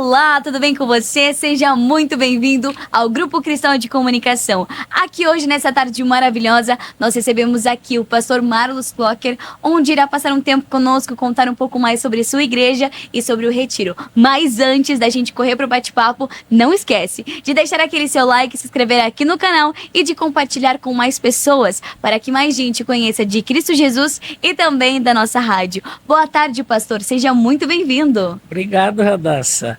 Olá, tudo bem com você? Seja muito bem-vindo ao Grupo Cristão de Comunicação. Aqui hoje, nessa tarde maravilhosa, nós recebemos aqui o pastor Marlos Clocker, onde irá passar um tempo conosco, contar um pouco mais sobre sua igreja e sobre o retiro. Mas antes da gente correr para o bate-papo, não esquece de deixar aquele seu like, se inscrever aqui no canal e de compartilhar com mais pessoas, para que mais gente conheça de Cristo Jesus e também da nossa rádio. Boa tarde, pastor. Seja muito bem-vindo. Obrigado, Radassa.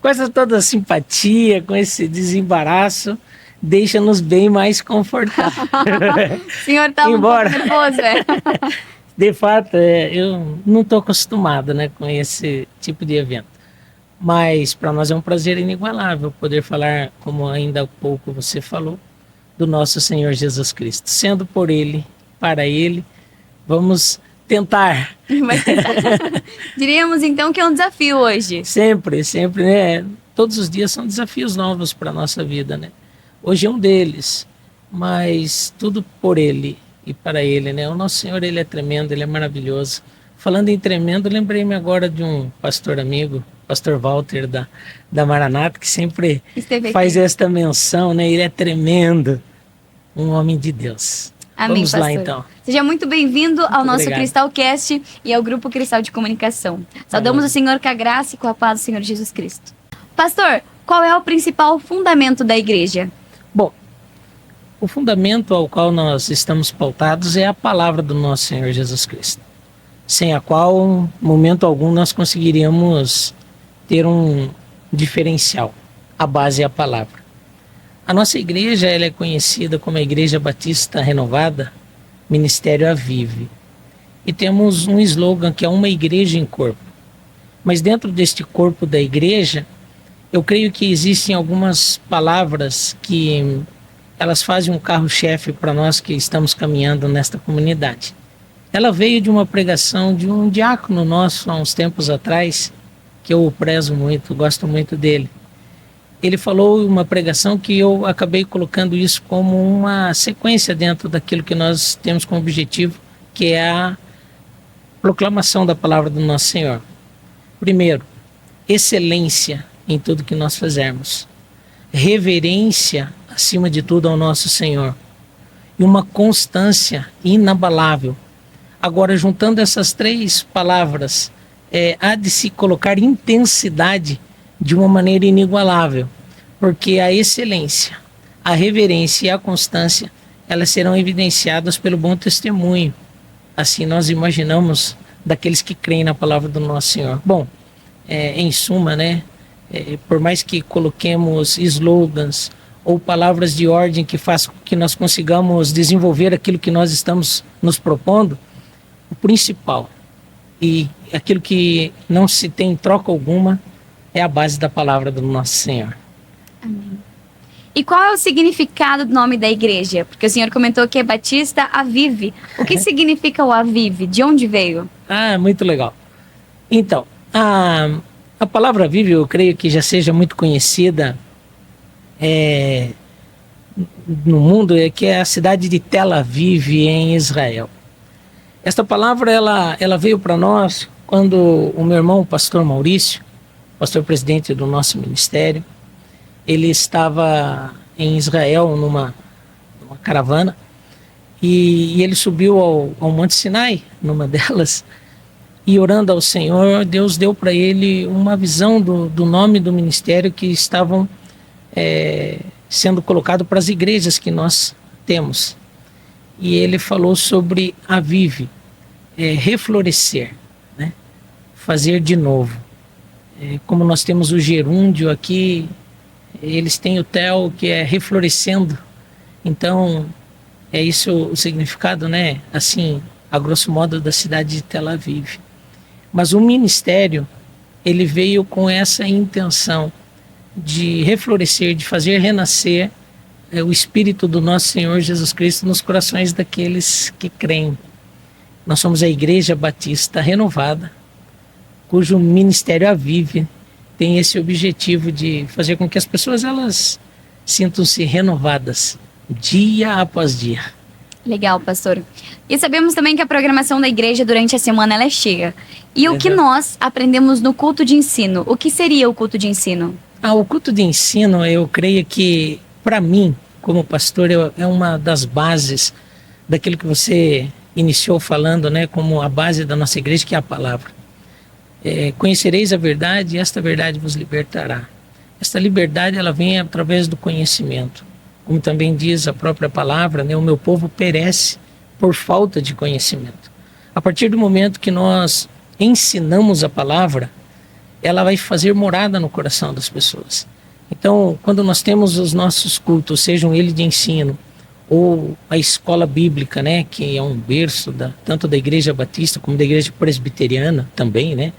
Com essa toda simpatia, com esse desembaraço, deixa-nos bem mais confortáveis. O senhor tá um pouco nervoso, é? De fato, eu não estou acostumado, né, com esse tipo de evento. Mas para nós é um prazer inigualável poder falar, como ainda há pouco você falou, do nosso Senhor Jesus Cristo. Sendo por Ele, para Ele, vamos tentar. Diríamos então que é um desafio hoje. Sempre, né? Todos os dias são desafios novos para a nossa vida, né? Hoje é um deles, mas tudo por Ele e para Ele, né? O nosso Senhor, Ele é tremendo, Ele é maravilhoso. Falando em tremendo, lembrei-me agora de um pastor amigo, pastor Walter da Maranata, que sempre faz esta menção, né? Ele é tremendo, um homem de Deus. Amém, vamos pastor. lá então. Seja muito bem-vindo ao nosso obrigado. Cristalcast e ao Grupo Cristal de Comunicação. Saudamos o Senhor com a graça e com a paz do Senhor Jesus Cristo. Pastor, qual é o principal fundamento da igreja? Bom, o fundamento ao qual nós estamos pautados é a palavra do nosso Senhor Jesus Cristo, sem a qual, em momento algum, nós conseguiríamos ter um diferencial. A base é a palavra. A nossa igreja ela é conhecida como a Igreja Batista Renovada, Ministério Avive. E temos um slogan que é uma igreja em corpo. Mas dentro deste corpo da igreja, eu creio que existem algumas palavras que elas fazem um carro-chefe para nós que estamos caminhando nesta comunidade. Ela veio de uma pregação de um diácono nosso há uns tempos atrás, que eu prezo muito, gosto muito dele. Ele falou uma pregação que eu acabei colocando isso como uma sequência dentro daquilo que nós temos como objetivo, que é a proclamação da palavra do nosso Senhor. Primeiro, excelência em tudo que nós fazermos. Reverência, acima de tudo, ao nosso Senhor. E uma constância inabalável. Agora, juntando essas três palavras, há de se colocar intensidade de uma maneira inigualável, porque a excelência, a reverência e a constância, elas serão evidenciadas pelo bom testemunho. Assim nós imaginamos daqueles que creem na palavra do nosso Senhor. Bom, em suma, né, por mais que coloquemos slogans ou palavras de ordem que façam que nós consigamos desenvolver aquilo que nós estamos nos propondo, o principal e aquilo que não se tem troca alguma é a base da palavra do nosso Senhor. Amém. E qual é o significado do nome da igreja? Porque o senhor comentou que é Batista Avive. O que significa o Avive? De onde veio? Muito legal. Então, a palavra Avive, eu creio que já seja muito conhecida no mundo, que é a cidade de Tel Aviv, em Israel. Esta palavra ela veio para nós quando o meu irmão, o pastor Maurício, pastor presidente do nosso ministério, ele estava em Israel numa caravana e ele subiu ao Monte Sinai, numa delas, e orando ao Senhor, Deus deu para ele uma visão do nome do ministério que estavam sendo colocado para as igrejas que nós temos. E ele falou sobre avive, reflorescer, né? Fazer de novo. Como nós temos o gerúndio aqui, eles têm o tel, que é reflorescendo. Então, é isso o significado, né? Assim, a grosso modo, da cidade de Tel Aviv. Mas o ministério, ele veio com essa intenção de reflorescer, de fazer renascer o Espírito do nosso Senhor Jesus Cristo nos corações daqueles que creem. Nós somos a Igreja Batista Renovada, cujo ministério Avive tem esse objetivo de fazer com que as pessoas elas sintam-se renovadas dia após dia. Legal, pastor. E sabemos também que a programação da igreja durante a semana ela é cheia. E o que nós aprendemos no culto de ensino? O que seria o culto de ensino? O culto de ensino, eu creio que, para mim, como pastor, é uma das bases daquilo que você iniciou falando, né, como a base da nossa igreja, que é a palavra. Conhecereis a verdade e esta verdade vos libertará. Esta liberdade, ela vem através do conhecimento. Como também diz a própria palavra, né, o meu povo perece por falta de conhecimento. A partir do momento que nós ensinamos a palavra, ela vai fazer morada no coração das pessoas. Então, quando nós temos os nossos cultos, sejam eles de ensino, ou a escola bíblica, né, que é um berço tanto da Igreja Batista como da Igreja Presbiteriana também, né,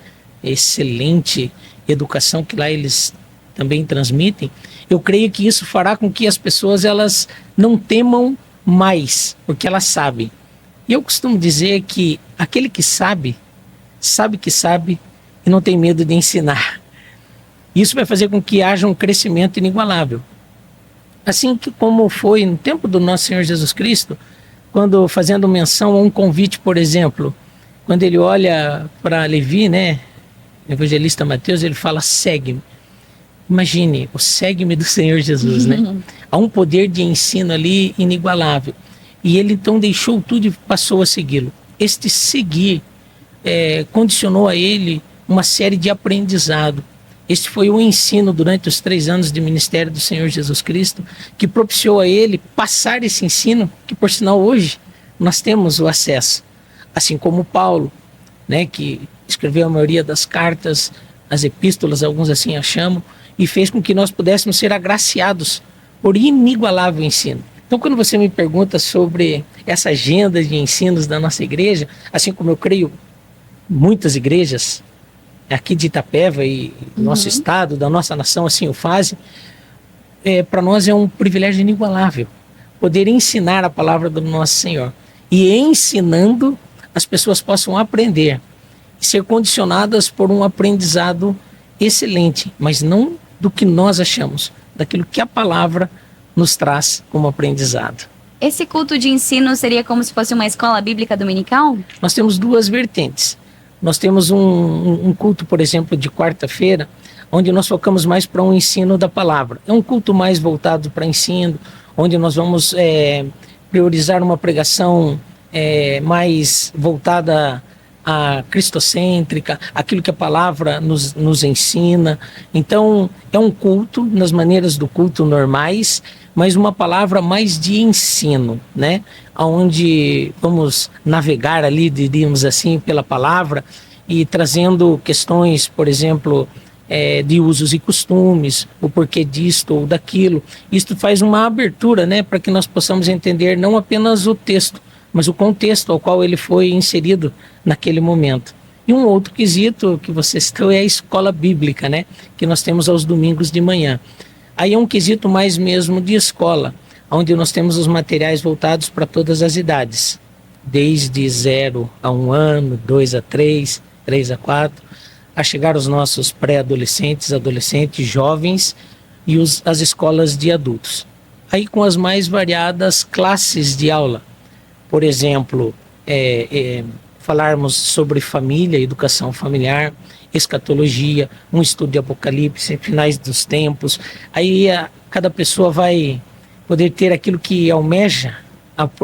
excelente educação que lá eles também transmitem, eu creio que isso fará com que as pessoas elas não temam mais, porque elas sabem. E eu costumo dizer que aquele que sabe que sabe e não tem medo de ensinar. Isso vai fazer com que haja um crescimento inigualável. Assim que como foi no tempo do nosso Senhor Jesus Cristo, quando fazendo menção a um convite, por exemplo, quando ele olha para Levi, né, o evangelista Mateus, ele fala, segue-me. Imagine, o segue-me do Senhor Jesus, né? Há um poder de ensino ali inigualável. E ele então deixou tudo e passou a segui-lo. Este seguir condicionou a ele uma série de aprendizado. Este foi o ensino durante os 3 anos de ministério do Senhor Jesus Cristo, que propiciou a ele passar esse ensino, que por sinal hoje nós temos o acesso. Assim como Paulo, né, que escreveu a maioria das cartas, as epístolas, alguns assim a chamam, e fez com que nós pudéssemos ser agraciados por inigualável ensino. Então, quando você me pergunta sobre essa agenda de ensinos da nossa igreja, assim como eu creio muitas igrejas aqui de Itapeva e do nosso estado, da nossa nação, assim o fazem, para nós é um privilégio inigualável poder ensinar a palavra do nosso Senhor. E ensinando, as pessoas possam aprender e ser condicionadas por um aprendizado excelente, mas não do que nós achamos, daquilo que a palavra nos traz como aprendizado. Esse culto de ensino seria como se fosse uma escola bíblica dominical? Nós temos 2 vertentes. Nós temos um culto, por exemplo, de quarta-feira, onde nós focamos mais para um ensino da palavra. É um culto mais voltado para ensino, onde nós vamos priorizar uma pregação mais voltada a cristocêntrica, aquilo que a palavra nos ensina. Então, é um culto nas maneiras do culto normais, mas uma palavra mais de ensino, né? Onde vamos navegar ali, diríamos assim, pela palavra e trazendo questões, por exemplo, de usos e costumes, o porquê disto ou daquilo. Isto faz uma abertura, né, para que nós possamos entender não apenas o texto, mas o contexto ao qual ele foi inserido naquele momento. E um outro quesito que você citou é a escola bíblica, né, que nós temos aos domingos de manhã. Aí é um quesito mais mesmo de escola, onde nós temos os materiais voltados para todas as idades, desde 0 a 1 ano, 2 a 3, 3 a 4, a chegar os nossos pré-adolescentes, adolescentes, jovens e as escolas de adultos. Aí com as mais variadas classes de aula. Por exemplo, falarmos sobre família, educação familiar, escatologia, um estudo de Apocalipse, finais dos tempos. Aí cada pessoa vai poder ter aquilo que almeja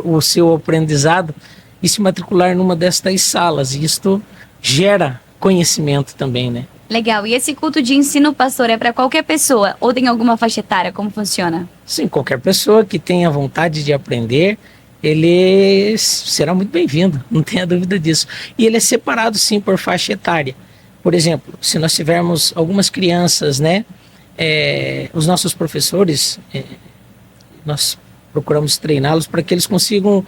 o seu aprendizado e se matricular numa destas salas. E isto gera conhecimento também, né? Legal. E esse culto de ensino, pastor, é para qualquer pessoa ou tem alguma faixa etária? Como funciona? Sim, qualquer pessoa que tenha vontade de aprender, ele será muito bem-vindo, não tenha dúvida disso. E ele é separado sim por faixa etária. Por exemplo, se nós tivermos algumas crianças, né, os nossos professores, nós procuramos treiná-los para que eles consigam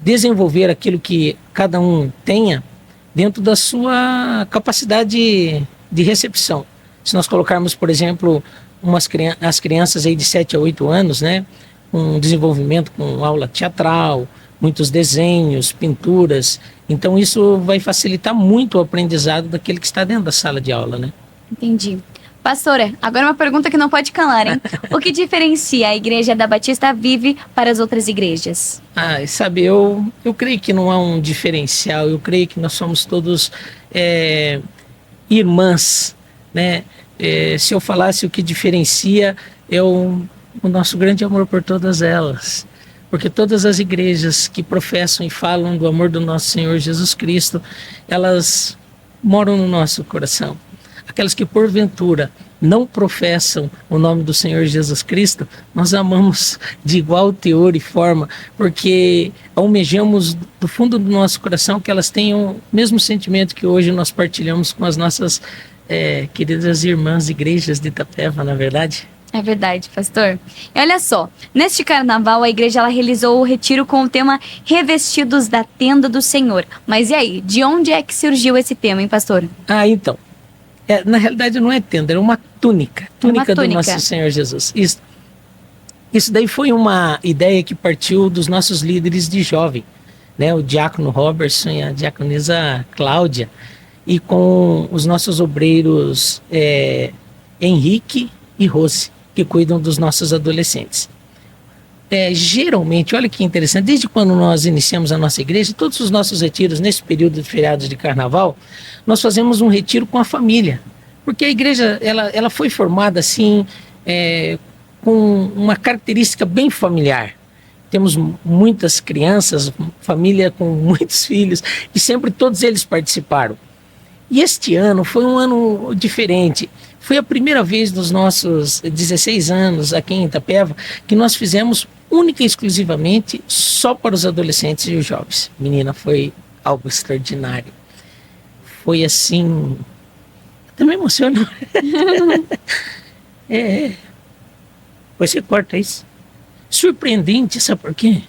desenvolver aquilo que cada um tenha dentro da sua capacidade de recepção. Se nós colocarmos, por exemplo, as crianças aí de 7 a 8 anos, né, um desenvolvimento com aula teatral, muitos desenhos, pinturas. Então isso vai facilitar muito o aprendizado daquele que está dentro da sala de aula, né? Entendi. Pastora, agora uma pergunta que não pode calar, hein? O que diferencia a igreja da Batista Vive para as outras igrejas? Sabe, eu creio que não há um diferencial, eu creio que nós somos todos irmãs, né? Se eu falasse o que diferencia, é o nosso grande amor por todas elas. Porque todas as igrejas que professam e falam do amor do nosso Senhor Jesus Cristo, elas moram no nosso coração. Aquelas que porventura não professam o nome do Senhor Jesus Cristo, nós amamos de igual teor e forma, porque almejamos do fundo do nosso coração que elas tenham o mesmo sentimento que hoje nós partilhamos com as nossas queridas irmãs igrejas de Itapeva, não é verdade? É verdade, pastor. E olha só, neste carnaval a igreja ela realizou o retiro com o tema Revestidos da Tenda do Senhor. Mas e aí, de onde é que surgiu esse tema, hein, pastor? Então, na realidade não é tenda, era uma túnica do nosso Senhor Jesus. Isso daí foi uma ideia que partiu dos nossos líderes de jovem, né? O diácono Robertson e a diaconisa Cláudia, e com os nossos obreiros Henrique e Rose, que cuidam dos nossos adolescentes. Geralmente, olha que interessante, desde quando nós iniciamos a nossa igreja, todos os nossos retiros, nesse período de feriados de carnaval, nós fazemos um retiro com a família, porque a igreja ela foi formada assim, com uma característica bem familiar. Temos muitas crianças, família com muitos filhos, e sempre todos eles participaram. E este ano foi um ano diferente. Foi a primeira vez nos nossos 16 anos aqui em Itapeva que nós fizemos única e exclusivamente só para os adolescentes e os jovens. Menina, foi algo extraordinário. Foi assim... Até me emocionou. Você corta isso. Surpreendente, sabe por quê?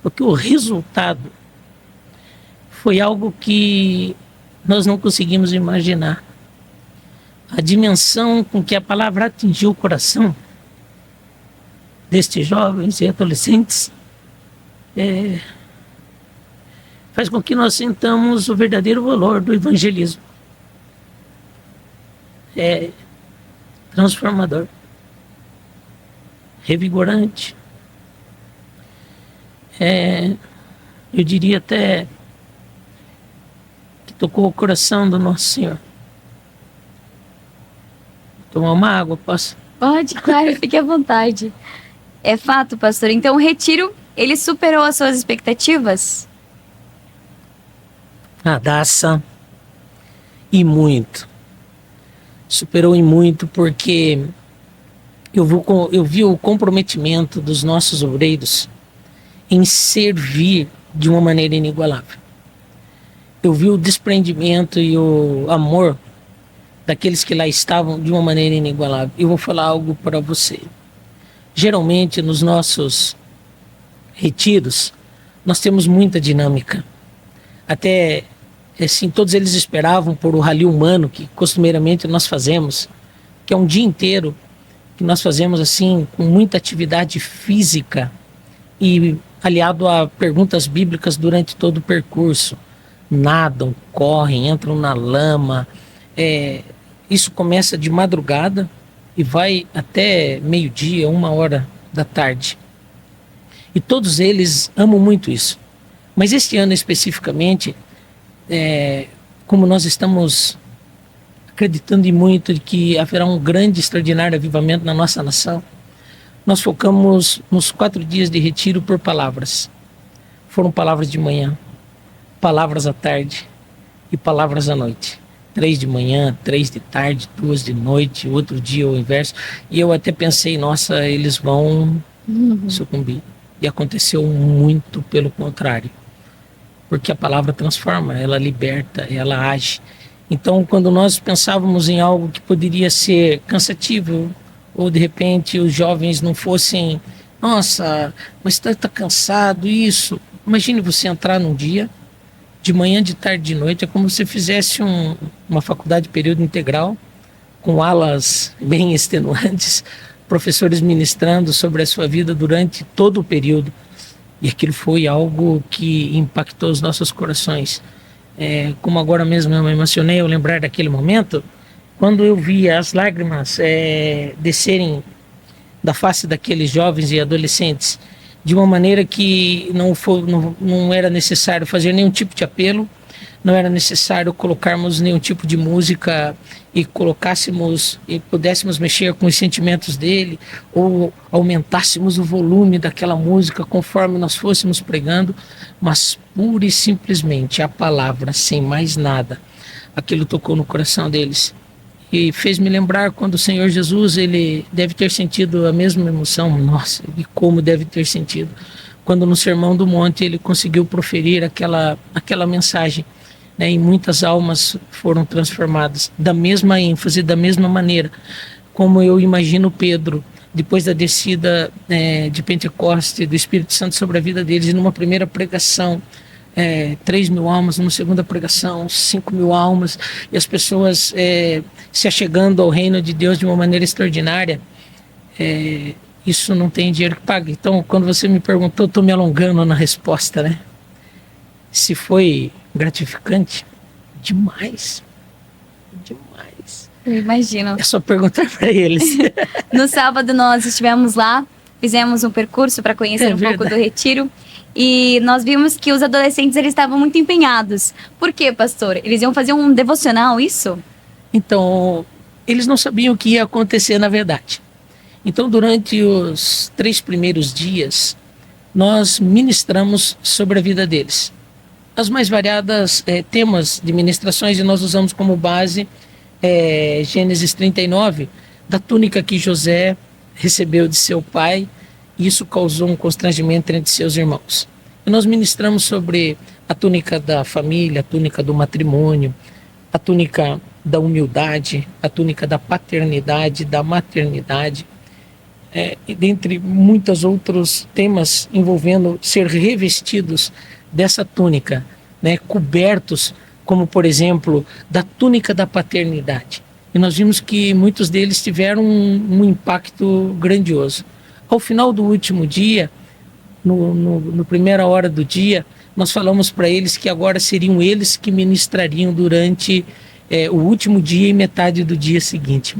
Porque o resultado foi algo que nós não conseguimos imaginar. A dimensão com que a palavra atingiu o coração destes jovens e adolescentes faz com que nós sintamos o verdadeiro valor do evangelismo. É transformador, revigorante, eu diria até que tocou o coração do nosso Senhor. Tomar uma água, posso? Pode, claro, fique à vontade. É fato, pastor. Então o retiro, ele superou as suas expectativas? Daça, e muito. Superou e muito, porque eu vi o comprometimento dos nossos obreiros em servir de uma maneira inigualável. Eu vi o desprendimento e o amor daqueles que lá estavam de uma maneira inigualável. Eu vou falar algo para você. Geralmente nos nossos retiros nós temos muita dinâmica. Até assim, todos eles esperavam por o rally humano que costumeiramente nós fazemos, que é um dia inteiro que nós fazemos assim com muita atividade física e aliado a perguntas bíblicas durante todo o percurso. Nadam, correm, entram na lama. Isso começa de madrugada e vai até meio-dia, 1h da tarde. E todos eles amam muito isso. Mas este ano especificamente, como nós estamos acreditando em muito de que haverá um grande, extraordinário avivamento na nossa nação, nós focamos nos 4 dias de retiro por palavras. Foram palavras de manhã, palavras à tarde e palavras à noite. 3 de manhã, 3 de tarde, 2 de noite, outro dia o inverso. E eu até pensei, nossa, eles vão sucumbir. E aconteceu muito pelo contrário. Porque a palavra transforma, ela liberta, ela age. Então, quando nós pensávamos em algo que poderia ser cansativo, ou de repente os jovens não fossem, nossa, mas está cansado, isso. Imagine você entrar num dia, de manhã, de tarde, de noite, é como se fizesse uma faculdade de período integral, com alas bem extenuantes, professores ministrando sobre a sua vida durante todo o período. E aquilo foi algo que impactou os nossos corações. Como agora mesmo eu me emocionei ao lembrar daquele momento, quando eu vi as lágrimas descerem da face daqueles jovens e adolescentes de uma maneira que não era necessário fazer nenhum tipo de apelo, não era necessário colocarmos nenhum tipo de música e colocássemos e pudéssemos mexer com os sentimentos dele ou aumentássemos o volume daquela música conforme nós fôssemos pregando, mas pura e simplesmente a palavra, sem mais nada, aquilo tocou no coração deles e fez-me lembrar quando o Senhor Jesus, ele deve ter sentido a mesma emoção, nossa, e como deve ter sentido, quando no Sermão do Monte ele conseguiu proferir aquela mensagem, né, e muitas almas foram transformadas, da mesma ênfase, da mesma maneira, como eu imagino Pedro, depois da descida de Pentecoste, do Espírito Santo sobre a vida deles, e numa primeira pregação, 3.000 almas, numa segunda pregação, 5.000 almas, e as pessoas se achegando ao reino de Deus de uma maneira extraordinária. Isso não tem dinheiro que pague. Então, quando você me perguntou, eu estou me alongando na resposta, né? Se foi gratificante, demais, demais. Eu imagino. É só perguntar para eles. No sábado nós estivemos lá, fizemos um percurso para conhecer pouco do retiro. E nós vimos que os adolescentes eles estavam muito empenhados. Por quê, pastor? Eles iam fazer um devocional, isso? Então, eles não sabiam o que ia acontecer na verdade. Então, durante os 3 primeiros dias, nós ministramos sobre a vida deles. As mais variadas temas de ministrações, e nós usamos como base Gênesis 39, da túnica que José recebeu de seu pai. Isso causou um constrangimento entre seus irmãos. E nós ministramos sobre a túnica da família, a túnica do matrimônio, a túnica da humildade, a túnica da paternidade, da maternidade, e dentre muitos outros temas envolvendo ser revestidos dessa túnica, né, cobertos, como por exemplo, da túnica da paternidade. E nós vimos que muitos deles tiveram um impacto grandioso. Ao final do último dia, no primeira hora do dia, nós falamos para eles que agora seriam eles que ministrariam durante o último dia e metade do dia seguinte.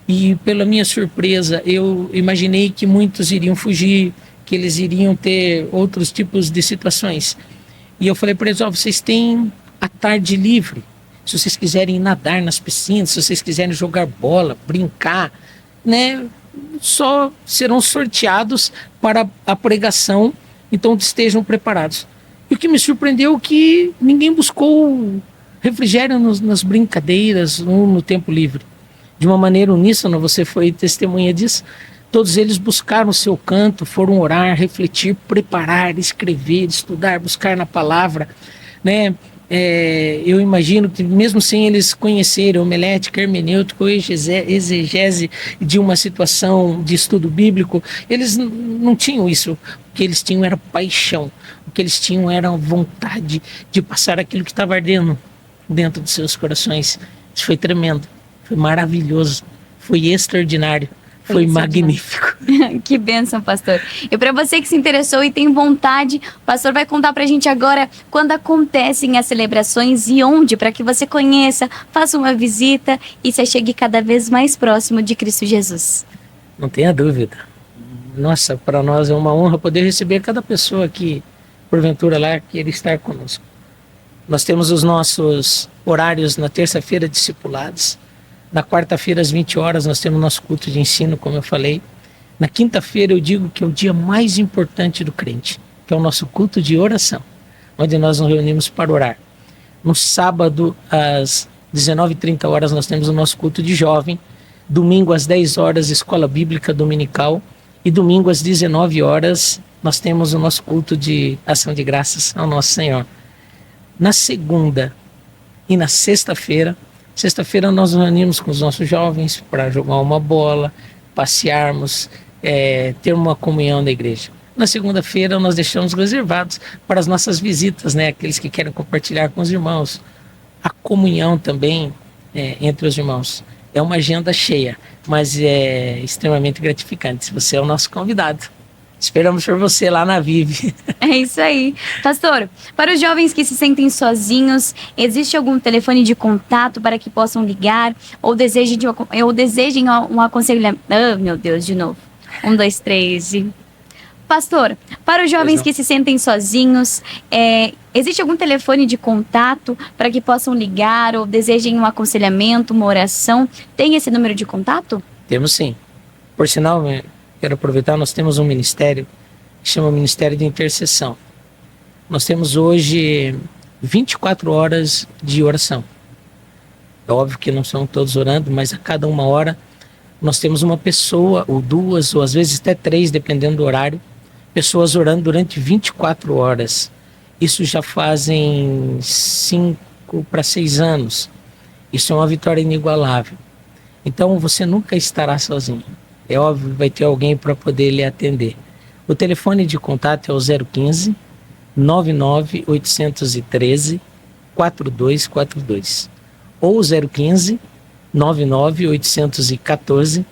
E pela minha surpresa, eu imaginei que muitos iriam fugir, que eles iriam ter outros tipos de situações. E eu falei para eles, vocês têm a tarde livre. Se vocês quiserem nadar nas piscinas, se vocês quiserem jogar bola, brincar, né, só serão sorteados para a pregação, então estejam preparados. E o que me surpreendeu é que ninguém buscou refrigério nas brincadeiras ou no tempo livre. De uma maneira uníssona, você foi testemunha disso. Todos eles buscaram o seu canto, foram orar, refletir, preparar, escrever, estudar, buscar na palavra, né? Eu imagino que mesmo sem eles conhecerem homilética, hermenêutica ou exegese de uma situação de estudo bíblico, eles não tinham isso. O que eles tinham era paixão, o que eles tinham era vontade de passar aquilo que estava ardendo dentro dos seus corações. Isso foi tremendo, foi maravilhoso, foi extraordinário. Foi magnífico. Que bênção, pastor. E para você que se interessou e tem vontade, o pastor vai contar para a gente agora quando acontecem as celebrações e onde, para que você conheça, faça uma visita e se chegue cada vez mais próximo de Cristo Jesus. Não tenha dúvida. Nossa, para nós é uma honra poder receber cada pessoa que, porventura, lá queira estar conosco. Nós temos os nossos horários na terça-feira discipulados. Na quarta-feira, às 20 horas, nós temos nosso culto de ensino, como eu falei. Na quinta-feira, eu digo que é o dia mais importante do crente, que é o nosso culto de oração, onde nós nos reunimos para orar. No sábado, às 19h30 horas, nós temos o nosso culto de jovem. Domingo, às 10 horas, escola bíblica dominical. E domingo, às 19 horas, nós temos o nosso culto de ação de graças ao nosso Senhor. Na segunda e na sexta-feira nós nos reunimos com os nossos jovens para jogar uma bola, passearmos, ter uma comunhão na igreja. Na segunda-feira nós deixamos reservados para as nossas visitas, né? Aqueles que querem compartilhar com os irmãos. A comunhão também entre os irmãos. É uma agenda cheia, mas é extremamente gratificante. Se você é o nosso convidado, Esperamos por você lá na Vive. É isso aí. Pastor, para os jovens que se sentem sozinhos, existe algum telefone de contato para que possam ligar ou desejem um aconselhamento? Ah, meu Deus, de novo. 1, 2, 3 e... Pastor, para os jovens que se sentem sozinhos, existe algum telefone de contato para que possam ligar ou desejem um aconselhamento, uma oração? Tem esse número de contato? Temos sim. Por sinal, quero aproveitar, nós temos um ministério que chama Ministério de Intercessão. Nós temos hoje 24 horas de oração. É óbvio que não são todos orando, mas a cada 1 hora nós temos uma pessoa, ou 2, ou às vezes até 3, dependendo do horário, pessoas orando durante 24 horas. Isso já fazem 5 para 6 anos. Isso é uma vitória inigualável. Então você nunca estará sozinho. É óbvio que vai ter alguém para poder lhe atender. O telefone de contato é o 015 99 813 4242 ou 015 99 814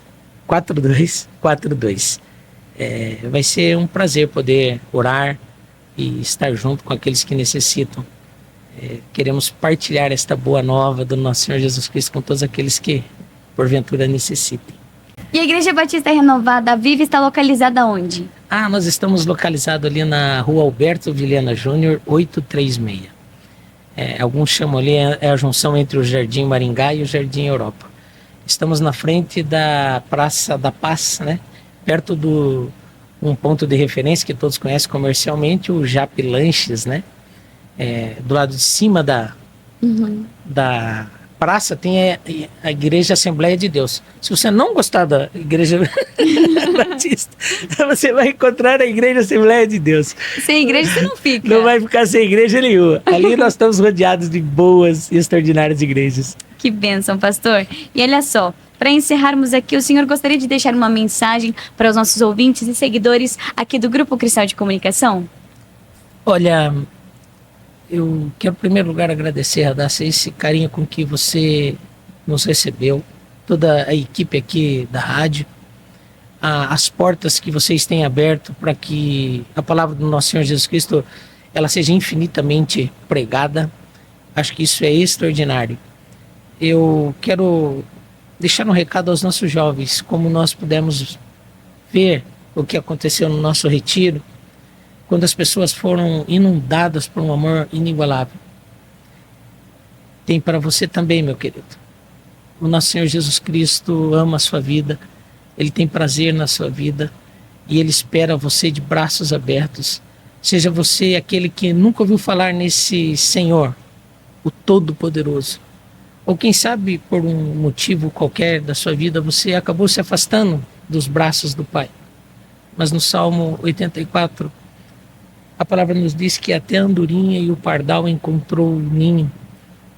4242. Vai ser um prazer poder orar e estar junto com aqueles que necessitam. Queremos partilhar esta boa nova do nosso Senhor Jesus Cristo com todos aqueles que porventura necessitem. E a Igreja Batista Renovada Vive está localizada onde? Nós estamos localizados ali na Rua Alberto Vilhena Júnior, 836. Alguns chamam ali, é a junção entre o Jardim Maringá e o Jardim Europa. Estamos na frente da Praça da Paz, né? Perto do um ponto de referência que todos conhecem comercialmente, o Jap Lanches, né? Do lado de cima da praça tem a Igreja Assembleia de Deus. Se você não gostar da Igreja Batista, você vai encontrar a Igreja Assembleia de Deus. Sem igreja você não fica. Não vai ficar sem igreja nenhuma. Ali nós estamos rodeados de boas e extraordinárias igrejas. Que bênção, pastor. E olha só, para encerrarmos aqui, o senhor gostaria de deixar uma mensagem para os nossos ouvintes e seguidores aqui do Grupo Cristão de Comunicação? Olha, eu quero em primeiro lugar agradecer a Dacia esse carinho com que você nos recebeu, toda a equipe aqui da rádio, as portas que vocês têm aberto para que a palavra do nosso Senhor Jesus Cristo ela seja infinitamente pregada. Acho que isso é extraordinário. Eu quero deixar um recado aos nossos jovens, como nós pudemos ver o que aconteceu no nosso retiro, quando as pessoas foram inundadas por um amor inigualável. Tem para você também, meu querido. O nosso Senhor Jesus Cristo ama a sua vida, Ele tem prazer na sua vida e Ele espera você de braços abertos. Seja você aquele que nunca ouviu falar nesse Senhor, o Todo-Poderoso. Ou quem sabe, por um motivo qualquer da sua vida, você acabou se afastando dos braços do Pai. Mas no Salmo 84, a palavra nos diz que até a andorinha e o pardal encontrou o ninho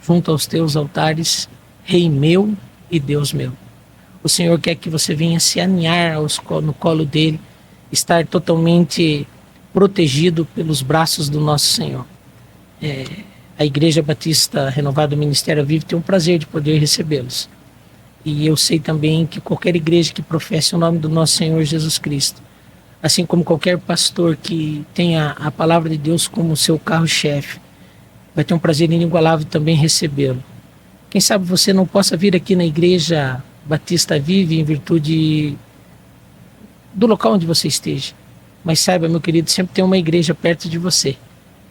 junto aos teus altares, Rei meu e Deus meu. O Senhor quer que você venha se aninhar no colo dele, estar totalmente protegido pelos braços do nosso Senhor. A Igreja Batista Renovada Ministério Vive tem o prazer de poder recebê-los. E eu sei também que qualquer igreja que professe o nome do nosso Senhor Jesus Cristo, assim como qualquer pastor que tenha a palavra de Deus como seu carro-chefe, vai ter um prazer inigualável também recebê-lo. Quem sabe você não possa vir aqui na Igreja Batista Vive em virtude do local onde você esteja. Mas saiba, meu querido, sempre tem uma igreja perto de você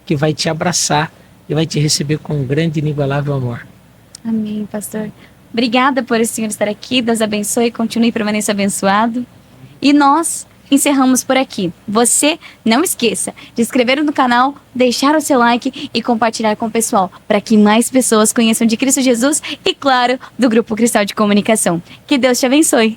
que vai te abraçar e vai te receber com um grande e inigualável amor. Amém, pastor. Obrigada por o senhor estar aqui. Deus abençoe e continue permaneça abençoado. E nós encerramos por aqui. Você não esqueça de se inscrever no canal, deixar o seu like e compartilhar com o pessoal, para que mais pessoas conheçam de Cristo Jesus e, claro, do Grupo Cristão de Comunicação. Que Deus te abençoe.